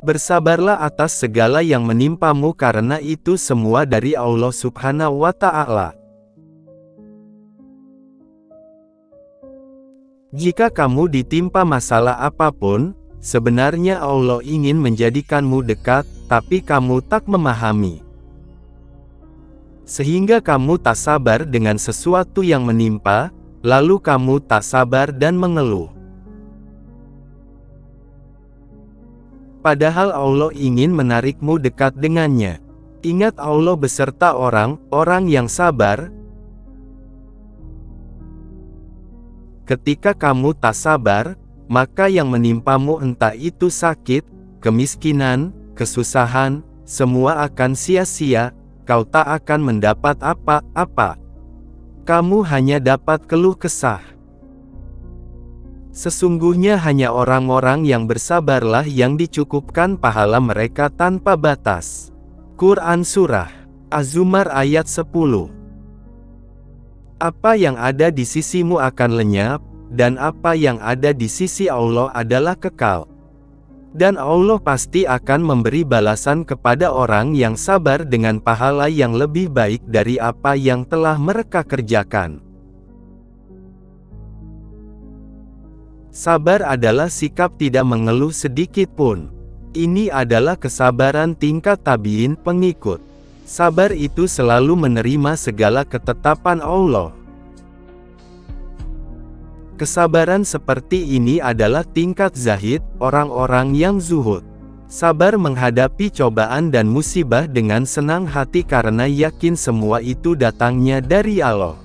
Bersabarlah atas segala yang menimpamu karena itu semua dari Allah Subhanahu wa Ta'ala. Jika kamu ditimpa masalah apapun, sebenarnya Allah ingin menjadikanmu dekat, tapi kamu tak memahami. Sehingga kamu tak sabar dengan sesuatu yang menimpa, lalu kamu tak sabar dan mengeluh. Padahal Allah ingin menarikmu dekat dengannya. Ingat Allah beserta orang-orang yang sabar. Ketika kamu tak sabar, maka yang menimpamu entah itu sakit, kemiskinan, kesusahan, semua akan sia-sia, kau tak akan mendapat apa-apa. Kamu hanya dapat keluh kesah. Sesungguhnya hanya orang-orang yang bersabarlah yang dicukupkan pahala mereka tanpa batas. Quran Surah Az-Zumar ayat 10. Apa yang ada di sisimu akan lenyap, dan apa yang ada di sisi Allah adalah kekal. Dan Allah pasti akan memberi balasan kepada orang yang sabar dengan pahala yang lebih baik dari apa yang telah mereka kerjakan. Sabar adalah sikap tidak mengeluh sedikit pun. Ini adalah kesabaran tingkat tabiin pengikut. Sabar itu selalu menerima segala ketetapan Allah. Kesabaran seperti ini adalah tingkat zahid, orang-orang yang zuhud. Sabar menghadapi cobaan dan musibah dengan senang hati karena yakin semua itu datangnya dari Allah.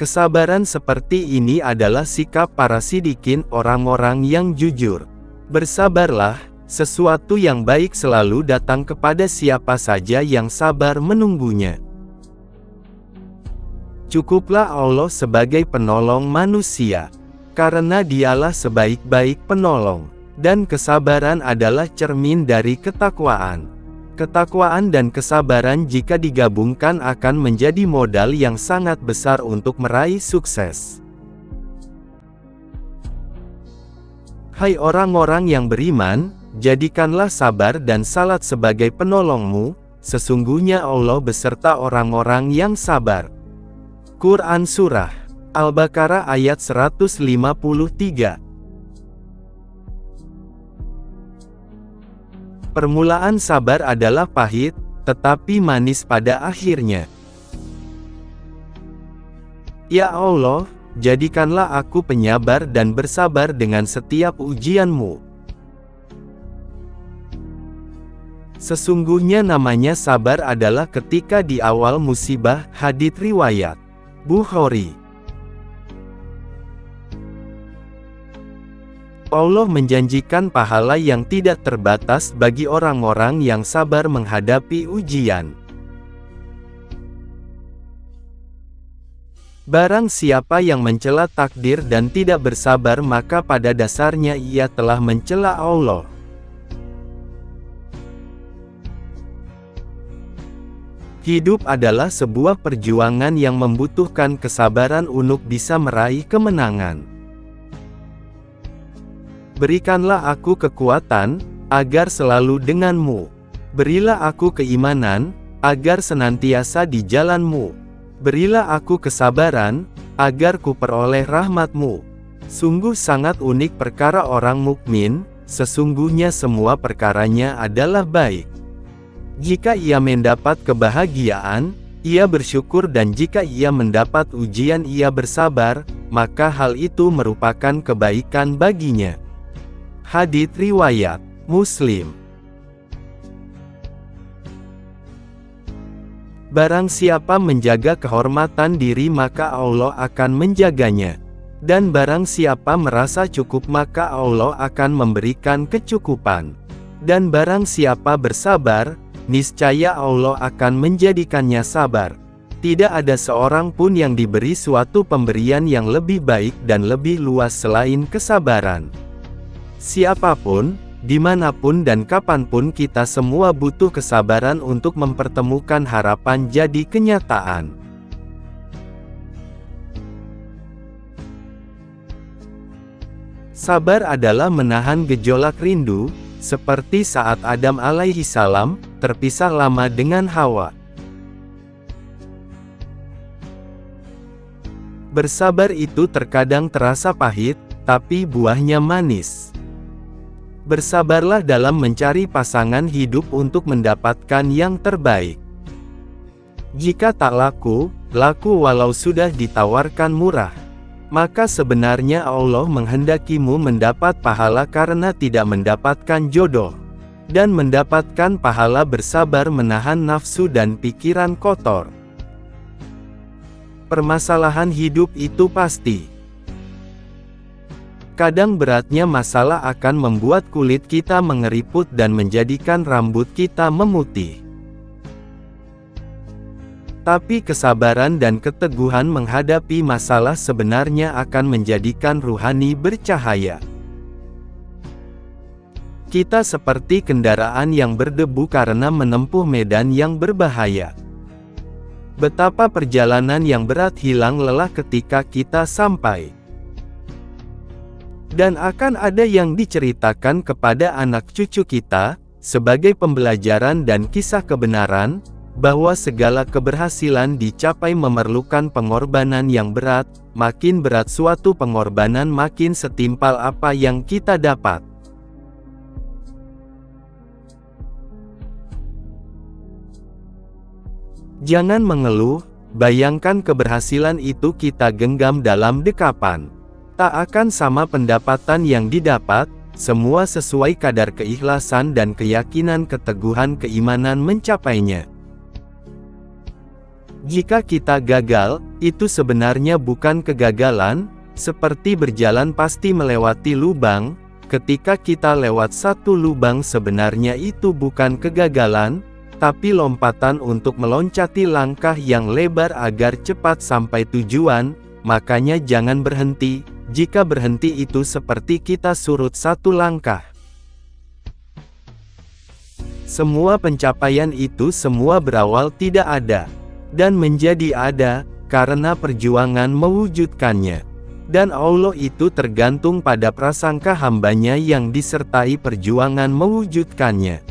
Kesabaran seperti ini adalah sikap para sidikin, orang-orang yang jujur. Bersabarlah, sesuatu yang baik selalu datang kepada siapa saja yang sabar menunggunya. Cukuplah Allah sebagai penolong manusia, karena Dialah sebaik-baik penolong, dan kesabaran adalah cermin dari ketakwaan. Ketakwaan dan kesabaran jika digabungkan akan menjadi modal yang sangat besar untuk meraih sukses. Hai orang-orang yang beriman, jadikanlah sabar dan salat sebagai penolongmu, sesungguhnya Allah beserta orang-orang yang sabar. Quran Surah Al-Baqarah ayat 153. Permulaan sabar adalah pahit, tetapi manis pada akhirnya. Ya Allah, jadikanlah aku penyabar dan bersabar dengan setiap ujian-Mu. Sesungguhnya namanya sabar adalah ketika di awal musibah. Hadits riwayat Bukhari. Allah menjanjikan pahala yang tidak terbatas bagi orang-orang yang sabar menghadapi ujian. Barang siapa yang mencela takdir dan tidak bersabar, maka pada dasarnya ia telah mencela Allah. Hidup adalah sebuah perjuangan yang membutuhkan kesabaran untuk bisa meraih kemenangan. Berikanlah aku kekuatan, agar selalu denganmu. Berilah aku keimanan, agar senantiasa di jalanmu. Berilah aku kesabaran, agar ku peroleh rahmatmu. Sungguh sangat unik perkara orang mukmin, sesungguhnya semua perkaranya adalah baik. Jika ia mendapat kebahagiaan, ia bersyukur, dan jika ia mendapat ujian ia bersabar, maka hal itu merupakan kebaikan baginya. Hadits riwayat Muslim. Barang siapa menjaga kehormatan diri maka Allah akan menjaganya. Dan barang siapa merasa cukup maka Allah akan memberikan kecukupan. Dan barang siapa bersabar, niscaya Allah akan menjadikannya sabar. Tidak ada seorang pun yang diberi suatu pemberian yang lebih baik dan lebih luas selain kesabaran. Siapapun, dimanapun dan kapanpun kita semua butuh kesabaran untuk mempertemukan harapan jadi kenyataan. Sabar adalah menahan gejolak rindu, seperti saat Adam alaihi salam terpisah lama dengan Hawa. Bersabar itu terkadang terasa pahit, tapi buahnya manis. Bersabarlah dalam mencari pasangan hidup untuk mendapatkan yang terbaik. Jika tak laku, laku walau sudah ditawarkan murah. Maka sebenarnya Allah menghendakimu mendapat pahala karena tidak mendapatkan jodoh. Dan mendapatkan pahala bersabar menahan nafsu dan pikiran kotor. Permasalahan hidup itu pasti. Kadang beratnya masalah akan membuat kulit kita mengeriput dan menjadikan rambut kita memutih. Tapi kesabaran dan keteguhan menghadapi masalah sebenarnya akan menjadikan ruhani bercahaya. Kita seperti kendaraan yang berdebu karena menempuh medan yang berbahaya. Betapa perjalanan yang berat hilang lelah ketika kita sampai. Dan akan ada yang diceritakan kepada anak cucu kita, sebagai pembelajaran dan kisah kebenaran, bahwa segala keberhasilan dicapai memerlukan pengorbanan yang berat, makin berat suatu pengorbanan makin setimpal apa yang kita dapat. Jangan mengeluh, bayangkan keberhasilan itu kita genggam dalam dekapan. Tak akan sama pendapatan yang didapat, semua sesuai kadar keikhlasan dan keyakinan keteguhan keimanan mencapainya. Jika kita gagal, itu sebenarnya bukan kegagalan, seperti berjalan pasti melewati lubang, ketika kita lewat satu lubang sebenarnya itu bukan kegagalan, tapi lompatan untuk meloncati langkah yang lebar agar cepat sampai tujuan, makanya jangan berhenti, jika berhenti itu seperti kita surut satu langkah. Semua pencapaian itu semua berawal tidak ada. Dan menjadi ada, karena perjuangan mewujudkannya. Dan Allah itu tergantung pada prasangka hambanya yang disertai perjuangan mewujudkannya.